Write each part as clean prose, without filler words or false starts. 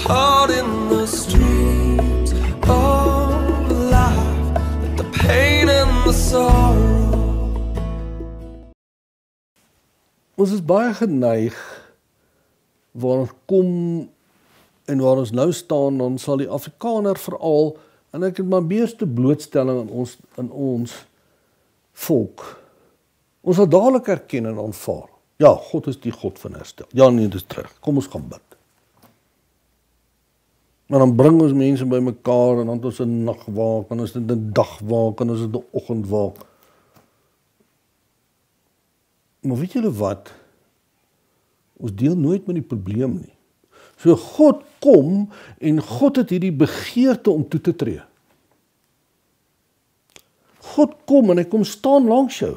caught in the streams of life, the pain and the sorrow. Ons is baie geneig waar ons kom en waar ons nou staan, dan sal die Afrikaner veral, en ek het maar meeste blootstelling in ons volk. Ons sal dadelik erken en aanvaar. Ja, God is die God van herstel. Ja, nee, dit is terug. Kom ons gaan bid. Maar dan bring ons mense by mekaar en dan het ons 'n nagwaak, en ons het 'n dagwaak, en ons het 'n oggendwaak. Maar weet julle wat? Ons deel nooit met die probleem nie. So God kom en God het hierdie begeerte om toe te tree. God kom en hy kom staan langs jou.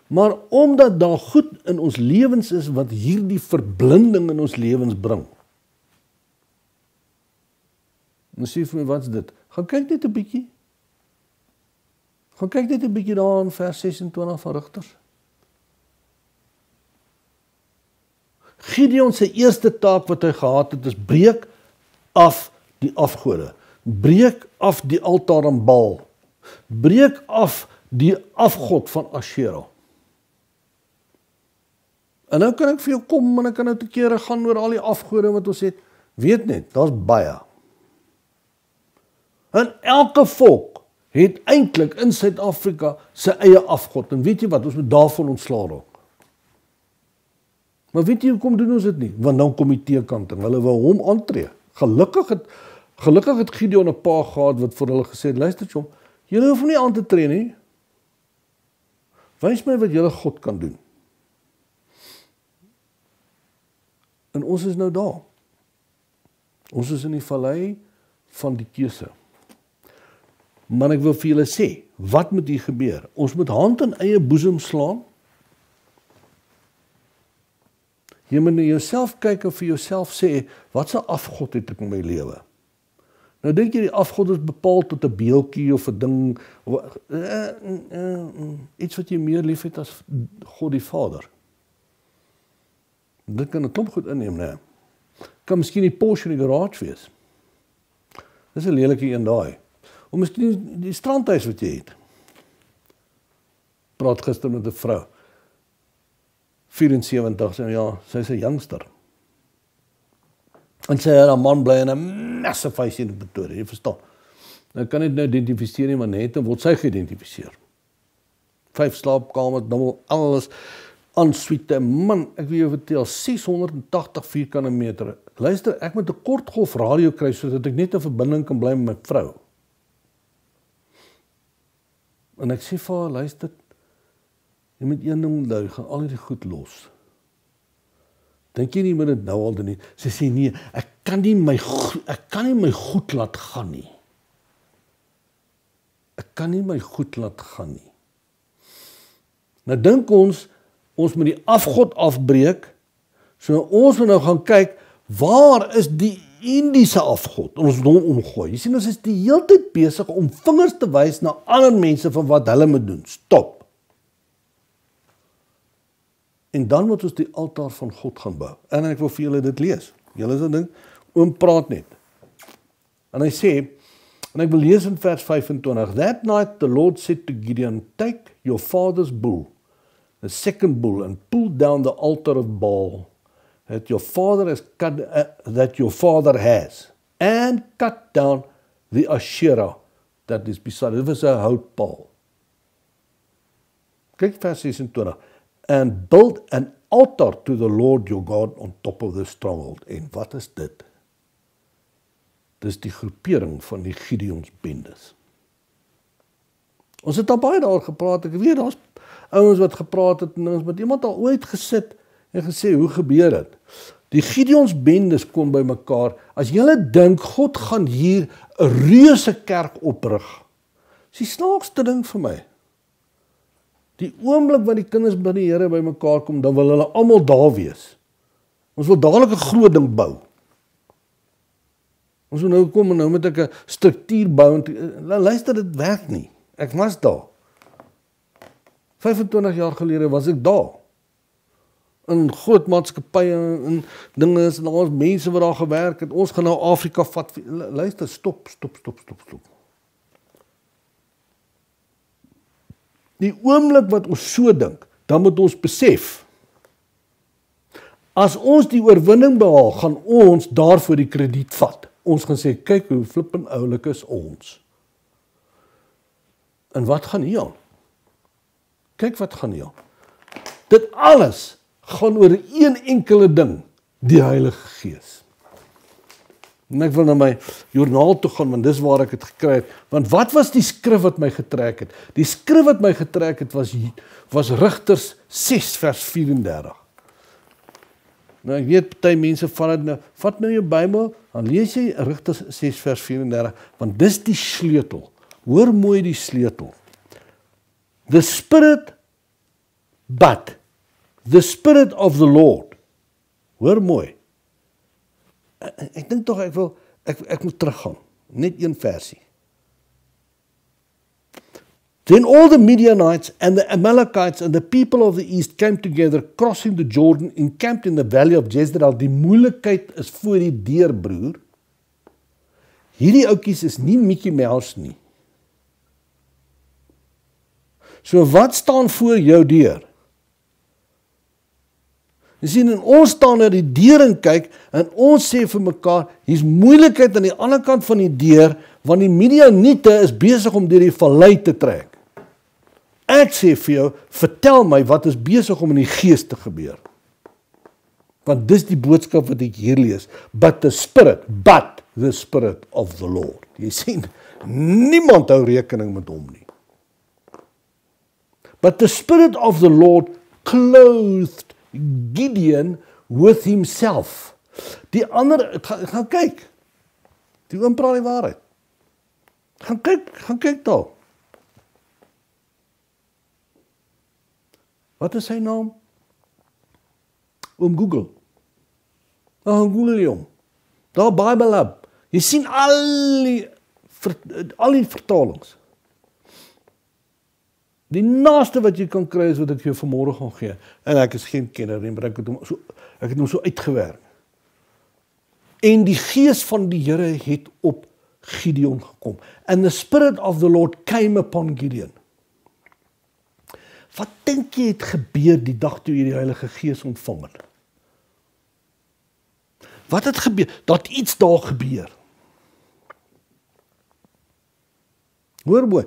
Maar omdat daar goed in ons lewens is wat hierdie verblinding in ons lewens bring. En sê vir my, wat is dit? Gaan kyk net 'n bietjie. Gaan kyk net 'n bietjie daar in vers 26 van Rigters. Gideon se eerste taak wat hy gehad het, is breek af die afgode. Breek af die altaar aan Baal. Breek af die afgod van Ashera. En nou kan ek vir jou kom en ek kan nou te kere gaan oor al die afgode wat ons het. Weet net, daar's baie. En elke volk het eintlik in Suid-Afrika sy eie afgod. En weet jy wat, ons moet daarvan ontslaa raak. Maar weet jy hoekom doen ons dit nie? Want dan kom die teekanting. Hulle wou hom aantree. Gelukkig het Gideon 'n pa gehad wat vir hulle gesê het, luister jong, julle hoef nie aan te tree nie. Wys my wat julle God kan doen. En ons is nou daar. Ons is in die vallei van die keuse. Maar ek wil vir julle sê, wat moet hier gebeur? Ons moet hand in eie boesem slaan. Jy moet na jouself kyk en vir jouself sê, wat 'n afgod het ek in my lewe? Nou dink jy die afgod is bepaal tot 'n beeldjie of 'n ding, iets wat jy meer lief het as God die Vader. Dit kan 'n klomp goed inneem, né? Kan miskien die Porsche in die garage wees. Dis 'n lelike een daai. Of miskien die strandhuis wat jy het. Praat gister met 'n vrou. 74, sê ja, sy is 'n youngster. En sy het 'n man bly in 'n massive huis in Pretoria, jy verstaan. Nou kan dit nou identifiseer nie, maar net en word sy geïdentifiseer. 5 slaapkamers, nou alles en suite. Man, ek wil jou vertel, 680 vierkante meter. Luister, ek moet 'n kortgolf radio kry sodat ek net 'n verbinding kan bly met my vrou. En ek sê vir haar, luister, jy moet een ding onthou, gaan al hierdie goed los. Dink jy nie moet dit nou al doen nie? Sy sê nee, ek kan nie my goed laat gaan nie. Ek kan nie my goed laat gaan nie. Nou dink ons moet die afgod afbreek, so ons moet nou gaan kyk, waar is die Indiese afgod? Ons moet hom omgooi. Jy sien, ons is die hele tyd besig om vingers te wys na ander mense van wat hulle moet doen. Stop. En dan moet ons die altaar van God gaan bou. En ek wil vir julle dit lees. Julle sal dink, oom praat net. En hy sê, en ek wil lees in vers 25, That night the Lord said to Gideon, Take your father's bull, the second bull, and pull down the altar of Baal that your father has, and cut down the Asherah that is beside it. Dit was 'n houtpaal. Kyk vers 26. And build an altar to the Lord your God on top of the stronghold. En wat is dit? Dis die groepering van die Gideons bendes. Ons het al baie daar gepraat, ek weet, daar's ouens wat gepraat het, en ons met iemand al ooit gesit, en gesê, hoe gebeur dit? Die Gideons bendes kom by mekaar, as julle dink, God gaan hier 'n reuse kerk oprig. Dis die snaakste ding vir my. Die oomblik wat die kinders by die Here by mekaar kom, dan wil hulle almal daar wees. Ons wil dadelik 'n groot ding bou. Ons wil nou kom en nou moet ek 'n struktuur bou, en luister, dit werk nie. Ek was daar. 25 jaar gelede was ek daar. in groot maatskappye en dinge is, en ons mense wat daar gewerk het, ons gaan nou Afrika vat. Luister, stop. Die oomblik wat ons so dink, dan moet ons besef, as ons die oorwinning behaal, gaan ons daarvoor die krediet vat. Ons gaan sê, kyk hoe flippend oulik is ons. En wat gaan hier aan? Kyk wat gaan hier aan. Dit alles gaan oor een enkele ding, die Heilige Gees. En ek wil na my joernaal toe gaan, want dis waar ek het gekry het. Want wat was die skrif wat my getrek het? Die skrif wat my getrek het was Rigters 6 vers 34. Nou ek weet, party mense vat nou jou Bybel, dan lees jy Rigters 6 vers 34, want dis die sleutel. Hoor mooi die sleutel. The Spirit of the Lord. Hoor mooi. Ek dink tog ek moet teruggaan. Net een versie. Then all the Midianites and the Amalekites and the people of the east came together, crossing the Jordan, encamped in the valley of Jezreel. Die moeilikheid is voor die deur, broer. Hierdie oukies is nie Mickey Mouse nie. So wat staan voor jou deur? Jy sien, en ons staan na die deur en kyk, en ons sê vir mekaar, hier's moeilikheid aan die ander kant van die deur, want die Midianiete is besig om deur die vallei te trek. Ek sê vir jou, vertel my wat is besig om in die gees te gebeur. Want dis die boodskap wat ek hier lees. But the Spirit of the Lord. Jy sien, niemand hou rekening met hom nie. But the Spirit of the Lord clothed Gideon with himself. Die ander, gaan kyk. Die oom praat die waarheid. Gaan kyk daar. Wat is sy naam? Oom Google. Gaan Google jy hom. Daar Bible Hub. Jy sien al die vertalings. Die naaste wat jy kan kry is wat ek vir jou vanmôre gaan gee. En ek is geen kenner nie, maar ek het hom so uitgewerk. En die gees van die Here het op Gideon gekom. And the Spirit of the Lord came upon Gideon. Wat dink jy het gebeur die dag toe jy die Heilige Gees ontvang het? Wat het gebeur? Dat iets daar gebeur. Hoor mooi.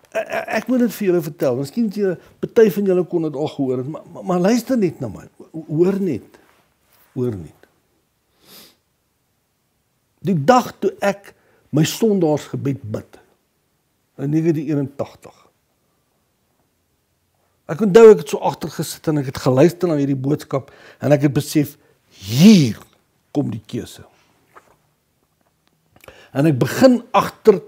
Ek moet dit vir julle vertel. Miskien party van julle kon dit al gehoor het, maar luister net na my. Hoor net. Die dag toe ek my Sondaarsgebed bid, in 1981. Ek onthou ek het so agter gesit en ek het geluister na hierdie boodskap en ek het besef, hier kom die keuse. En ek begin agter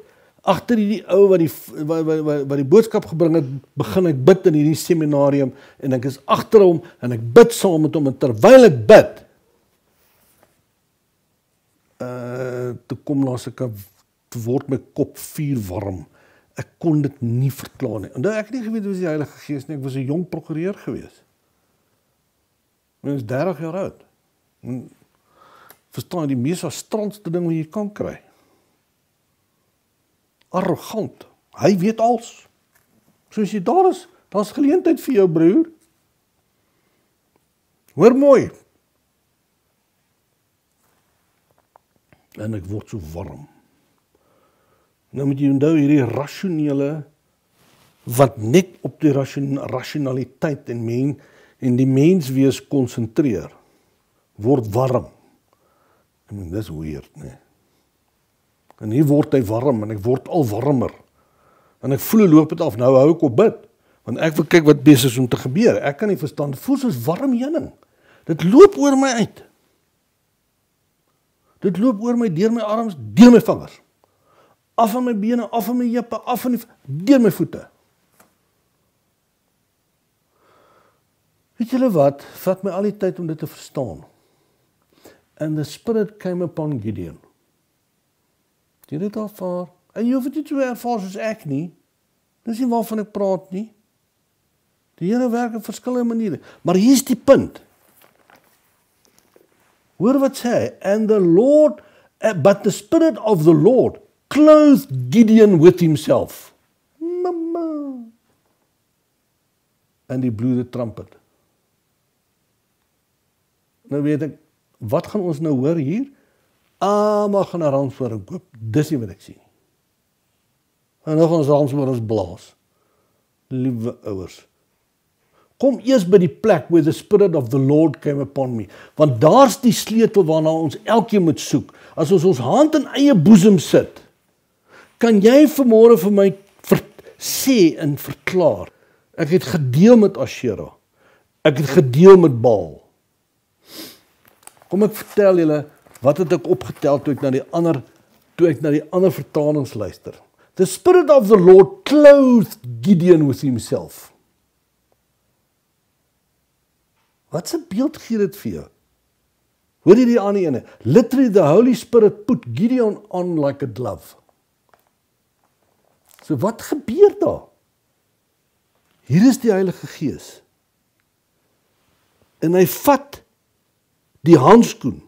hierdie ou wat die boodskap gebring het, begin ek bid in hierdie seminarium en ek is agter hom en ek bid saam met hom en terwyl ek bid, toe kom laas ek, toe word my kop vuur warm. Ek kon dit nie verklaar nie. En ek het nie geweet hoe is die Heilige Gees nie, ek was 'n jong prokureur gewees. Ek is 30 jaar oud. En verstaan, die mees astrantste ding wat jy kan kry. Arrogant. Hy weet alles. Soos jy daar is, daar's geleentheid vir jou broer. Hoor mooi. En ek word so warm. Nou moet jy onthou hierdie rasionele, wat net op die rationaliteit en die menswees konsentreer, word warm. I mean, dis weird, nee. En hier word hy warm, en ek word al warmer. En ek voel loop het af, nou hou ek op bid. Want ek wil kyk wat besig is om te gebeur. Ek kan nie verstaan, het voel soos warm heuning. Dit loop oor my uit. Dit loop oor my, deur my arms, deur my vingers. Af van my bene, af van my heupe, af van deur my voete. Weet julle wat? Vat my al die tyd om dit te verstaan. And the Spirit came upon Gideon. Het jy dit ervaar? En jy hoef dit nie te ervaar soos ek nie. Dis nie waarvan ek praat nie. Die Here werk op verskillende maniere. Maar hier's die punt. Hoor wat sê hy? And the Lord, but the Spirit of the Lord clothed Gideon with himself. Mama. And he blew the trumpet. Nou weet ek, wat gaan ons nou hoor hier? Maar gaan 'n ramshoring koop. Dis nie wat ek sien. En nou gaan ons ramshorings blaas. Liewe ouers, kom eers by die plek where the Spirit of the Lord came upon me. Want daar's die sleutel waarna ons elkeen moet soek. As ons hand in eie boesem sit, kan jy vanmôre vir my sê en verklaar, ek het gedeel met Asherah. Ek het gedeel met Baal. Kom ek vertel julle, wat het ek opgetel toe ek na die ander vertalings luister. The Spirit of the Lord clothed Gideon with himself. Wat 'n beeld gee dit vir jou? Hoor jy die ander ene? Literally the Holy Spirit put Gideon on like a glove. So wat gebeur daar? Hier is die Heilige Gees. En hy vat die handskoen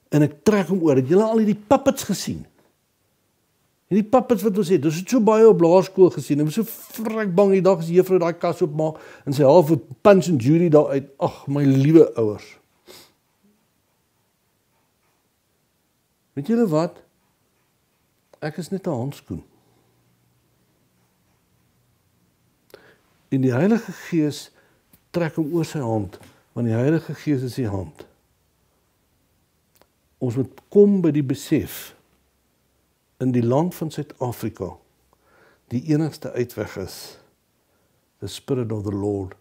en ek trek hom oor. Het julle al hierdie puppets gesien? Hierdie puppets wat ons het, ons het so baie op laerskool gesien, en ons so vrek bang die dag as die juffrou daai kas oopmaak, en sy half met Punch and Judy daar uit, ag my liewe ouers. Weet julle wat? Ek is net 'n handskoen. En die Heilige Gees trek hom oor sy hand, want die Heilige Gees is die hand. Ons moet kom by die besef, in die land van Suid-Afrika, die enigste uitweg is, the Spirit of the Lord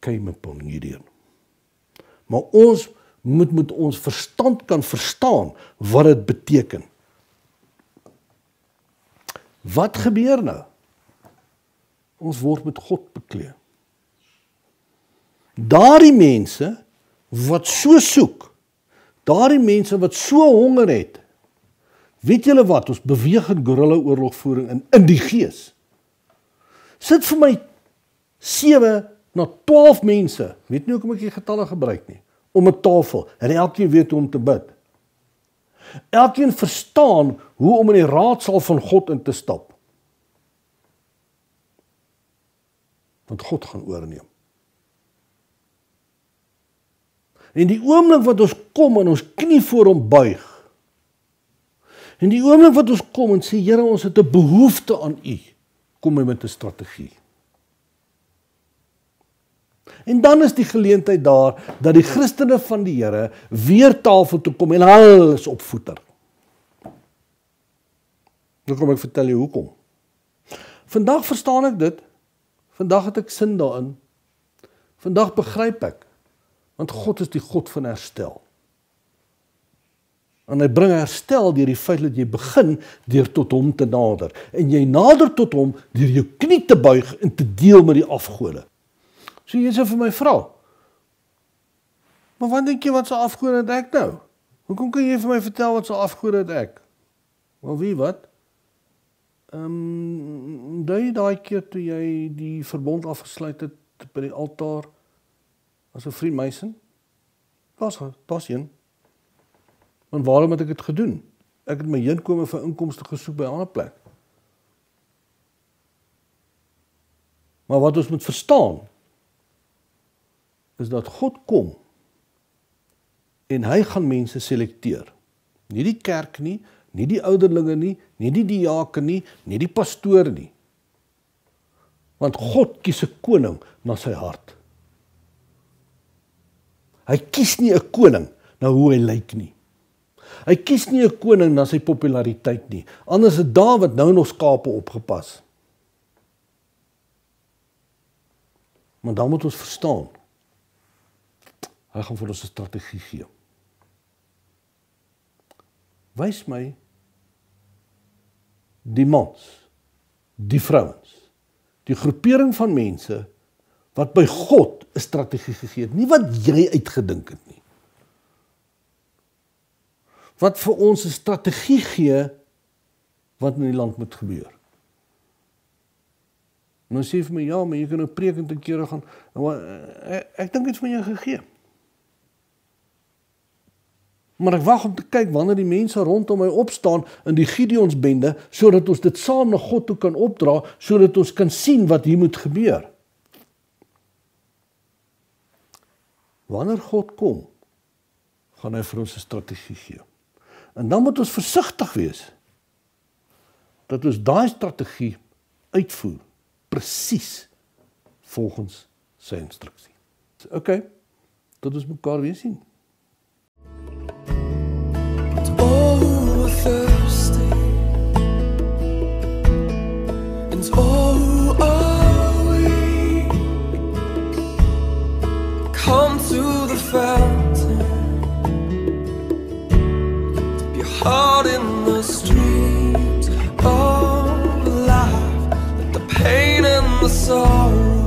came upon Gideon. Maar ons moet met ons verstand kan verstaan wat dit beteken. Wat gebeur nou? Ons word met God bekleed. Daardie mense wat so soek, daardie mense wat so honger het, weet julle wat, ons beweeg in guerrilla oorlogvoering in die gees. Sit vir my 7 na 12 mense, weet nie hoekom ek die getalle gebruik nie, om 'n tafel, en elkeen weet hoe om te bid. Elkeen verstaan hoe om in die raadsaal van God in te stap. Want God gaan oorneem. En die oomblik wat ons kom en ons knie voor hom buig, en die oomblik wat ons kom en sê, Here, ons het 'n behoefte aan U, kom hy met 'n strategie. En dan is die geleentheid daar, dat die Christene van die Here weer tafel toe kom en alles opvoeter. Nou kom ek vertel jou hoekom. Vandag verstaan ek dit, vandag het ek sin daarin, vandag begryp ek, want God is die God van herstel. En hy bring herstel deur die feit dat jy begin deur tot hom te nader. En jy nader tot hom deur jou knie te buig en te deel met die afgode. So jy sê vir my vra, maar wat dink jy wat se afgode het ek nou? Hoekom kan jy vir my vertel wat se afgode het ek? Wel wie wat? Daai keer toe jy die verbond afgesluit het by die altaar as 'n Freemason? Daar's een. Want waarom het ek dit gedoen? Ek het my inkome vir inkomste gesoek by 'n ander plek. Maar wat ons moet verstaan, is dat God kom en hy gaan mense selekteer. Nie die kerk nie, nie die ouderlinge nie, nie die diaken nie, nie die pastoor nie. Want God kies 'n koning na sy hart. Hy kies nie 'n koning na hoe hy lyk nie. Hy kies nie 'n koning na sy populariteit nie. Anders het Dawid nou nog skape opgepas. Maar dan moet ons verstaan, hy gaan vir ons 'n strategie gee. Wys my die mans, die vrouens, die groepering van mense wat by God 'n strategie gegee het, nie wat jy uitgedink het nie. Wat vir ons 'n strategie gee wat in die land moet gebeur. En dan sê vir my, ja, maar jy kan nou preek en te kere gaan, ek dink iets van jou gegee. Maar ek wag om te kyk wanneer die mense rondom my opstaan in die Gideonsbende, sodat ons dit saam na God toe kan opdra, sodat ons kan sien wat hier moet gebeur. Wanneer God kom, gaan hy vir ons 'n strategie gee. En dan moet ons versigtig wees, dat ons daai strategie uitvoer, presies volgens sy instruksie. Okay, tot ons mekaar weer sien. Oh, we're thirsty, and oh, are we? Come to the fountain, dip your heart in the streams of life, let the pain and the sorrow